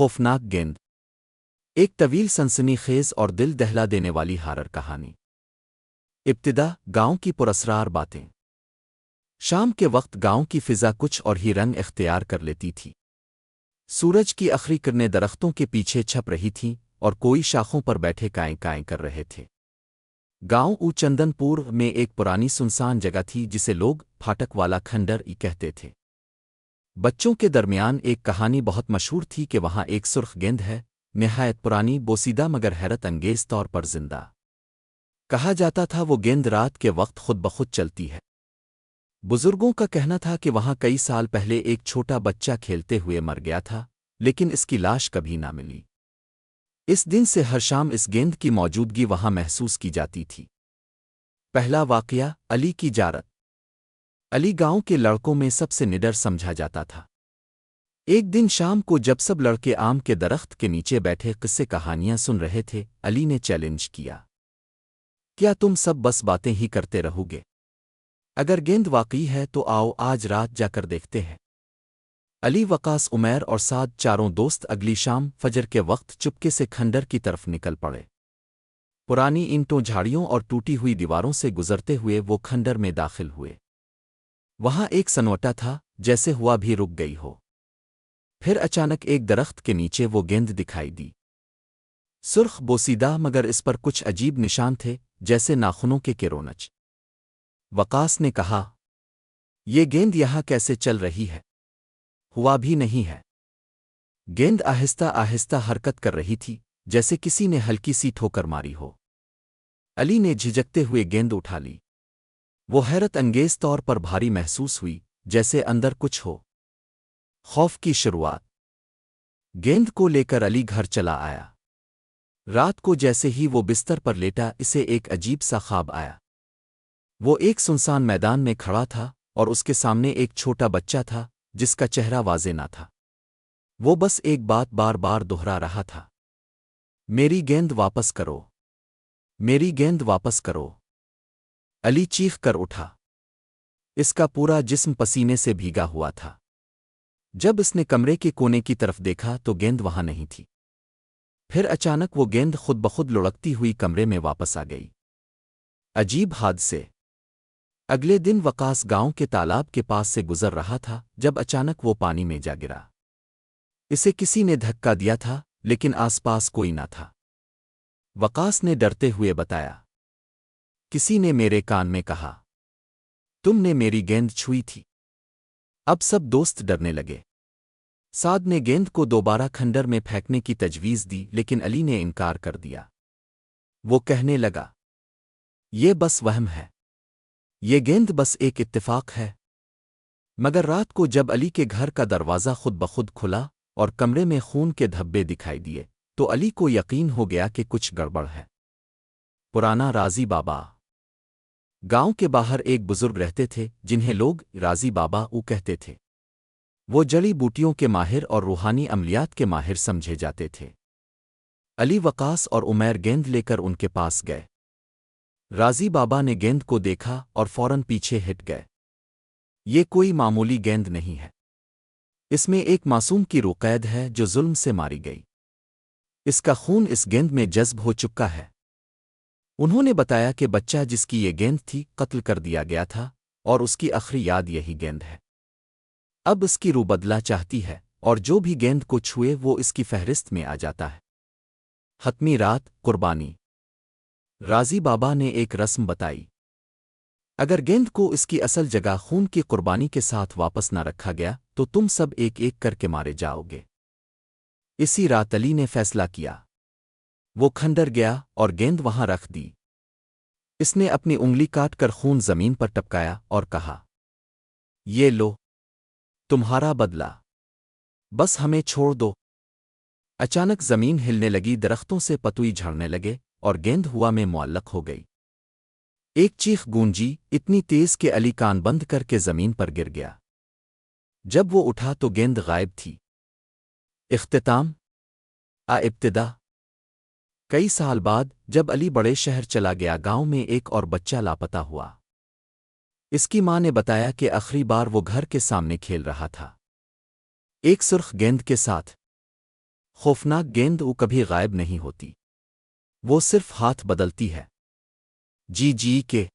خوفناک گیند ایک طویل سنسنی خیز اور دل دہلا دینے والی ہارر کہانی۔ ابتدا گاؤں کی پراسرار باتیں۔ شام کے وقت گاؤں کی فضا کچھ اور ہی رنگ اختیار کر لیتی تھی۔ سورج کی آخری کرنیں درختوں کے پیچھے چھپ رہی تھیں اور کوئی شاخوں پر بیٹھے کائیں کائیں کر رہے تھے۔ گاؤں چندن پور میں ایک پرانی سنسان جگہ تھی جسے لوگ پھاٹک والا کھنڈر ای کہتے تھے۔ بچوں کے درمیان ایک کہانی بہت مشہور تھی کہ وہاں ایک سرخ گیند ہے، نہایت پرانی، بوسیدہ مگر حیرت انگیز طور پر زندہ۔ کہا جاتا تھا وہ گیند رات کے وقت خود بخود چلتی ہے۔ بزرگوں کا کہنا تھا کہ وہاں کئی سال پہلے ایک چھوٹا بچہ کھیلتے ہوئے مر گیا تھا، لیکن اس کی لاش کبھی نہ ملی۔ اس دن سے ہر شام اس گیند کی موجودگی وہاں محسوس کی جاتی تھی۔ پہلا واقعہ، علی کی جارت۔ علی گاؤں کے لڑکوں میں سب سے نڈر سمجھا جاتا تھا۔ ایک دن شام کو جب سب لڑکے آم کے درخت کے نیچے بیٹھے قصے کہانیاں سن رہے تھے، علی نے چیلنج کیا، کیا تم سب بس باتیں ہی کرتے رہو گے؟ اگر گیند واقعی ہے تو آؤ آج رات جا کر دیکھتے ہیں۔ علی، وقاص، عمیر اور سعد چاروں دوست اگلی شام فجر کے وقت چپکے سے کھنڈر کی طرف نکل پڑے۔ پرانی اینٹوں، جھاڑیوں اور ٹوٹی ہوئی دیواروں سے گزرتے ہوئے وہ کھنڈر میں داخل ہوئے۔ وہاں ایک سنوٹا تھا، جیسے ہوا بھی رک گئی ہو۔ پھر اچانک ایک درخت کے نیچے وہ گیند دکھائی دی۔ سرخ، بوسیدہ، مگر اس پر کچھ عجیب نشان تھے، جیسے ناخنوں کے کرونچ۔ وقاص نے کہا، یہ گیند یہاں کیسے چل رہی ہے؟ ہوا بھی نہیں ہے۔ گیند آہستہ آہستہ حرکت کر رہی تھی، جیسے کسی نے ہلکی سی ٹھوکر ماری ہو۔ علی نے جھجکتے ہوئے گیند اٹھا لی۔ وہ حیرت انگیز طور پر بھاری محسوس ہوئی، جیسے اندر کچھ ہو۔ خوف کی شروعات۔ گیند کو لے کر علی گھر چلا آیا۔ رات کو جیسے ہی وہ بستر پر لیٹا، اسے ایک عجیب سا خواب آیا۔ وہ ایک سنسان میدان میں کھڑا تھا اور اس کے سامنے ایک چھوٹا بچہ تھا جس کا چہرہ واضح نہ تھا۔ وہ بس ایک بات بار بار دہرا رہا تھا، میری گیند واپس کرو، میری گیند واپس کرو۔ علی چیخ کر اٹھا۔ اس کا پورا جسم پسینے سے بھیگا ہوا تھا۔ جب اس نے کمرے کے کونے کی طرف دیکھا تو گیند وہاں نہیں تھی۔ پھر اچانک وہ گیند خود بخود لڑکتی ہوئی کمرے میں واپس آ گئی۔ عجیب حادثے۔ اگلے دن وقاص گاؤں کے تالاب کے پاس سے گزر رہا تھا جب اچانک وہ پانی میں جا گرا۔ اسے کسی نے دھکا دیا تھا، لیکن آس پاس کوئی نہ تھا۔ وقاص نے ڈرتے ہوئے بتایا، کسی نے میرے کان میں کہا، تم نے میری گیند چھوئی تھی۔ اب سب دوست ڈرنے لگے۔ سعد نے گیند کو دوبارہ کھنڈر میں پھینکنے کی تجویز دی، لیکن علی نے انکار کر دیا۔ وہ کہنے لگا، یہ بس وہم ہے، یہ گیند بس ایک اتفاق ہے۔ مگر رات کو جب علی کے گھر کا دروازہ خود بخود کھلا اور کمرے میں خون کے دھبے دکھائی دیے تو علی کو یقین ہو گیا کہ کچھ گڑبڑ ہے۔ پرانا رازی بابا۔ گاؤں کے باہر ایک بزرگ رہتے تھے جنہیں لوگ رازی بابا کہتے تھے۔ وہ جڑی بوٹیوں کے ماہر اور روحانی عملیات کے ماہر سمجھے جاتے تھے۔ علی، وقاص اور عمیر گیند لے کر ان کے پاس گئے۔ رازی بابا نے گیند کو دیکھا اور فوراً پیچھے ہٹ گئے۔ یہ کوئی معمولی گیند نہیں ہے، اس میں ایک معصوم کی روح قید ہے جو ظلم سے ماری گئی۔ اس کا خون اس گیند میں جذب ہو چکا ہے۔ انہوں نے بتایا کہ بچہ جس کی یہ گیند تھی قتل کر دیا گیا تھا اور اس کی آخری یاد یہی گیند ہے۔ اب اس کی روح بدلہ چاہتی ہے اور جو بھی گیند کو چھوئے وہ اس کی فہرست میں آ جاتا ہے۔ حتمی رات، قربانی۔ رازی بابا نے ایک رسم بتائی، اگر گیند کو اس کی اصل جگہ خون کی قربانی کے ساتھ واپس نہ رکھا گیا تو تم سب ایک ایک کر کے مارے جاؤ گے۔ اسی رات علی نے فیصلہ کیا۔ وہ کھنڈر گیا اور گیند وہاں رکھ دی۔ اس نے اپنی انگلی کاٹ کر خون زمین پر ٹپکایا اور کہا، یہ لو، تمہارا بدلہ، بس ہمیں چھوڑ دو۔ اچانک زمین ہلنے لگی، درختوں سے پتوئی جھڑنے لگے اور گیند ہوا میں معلق ہو گئی۔ ایک چیخ گونجی، اتنی تیز کہ علی کان بند کر کے زمین پر گر گیا۔ جب وہ اٹھا تو گیند غائب تھی۔ اختتام۔ ابتدا۔ کئی سال بعد جب علی بڑے شہر چلا گیا، گاؤں میں ایک اور بچہ لاپتہ ہوا۔ اس کی ماں نے بتایا کہ آخری بار وہ گھر کے سامنے کھیل رہا تھا، ایک سرخ گیند کے ساتھ۔ خوفناک گیند وہ کبھی غائب نہیں ہوتی، وہ صرف ہاتھ بدلتی ہے۔ جی جی کے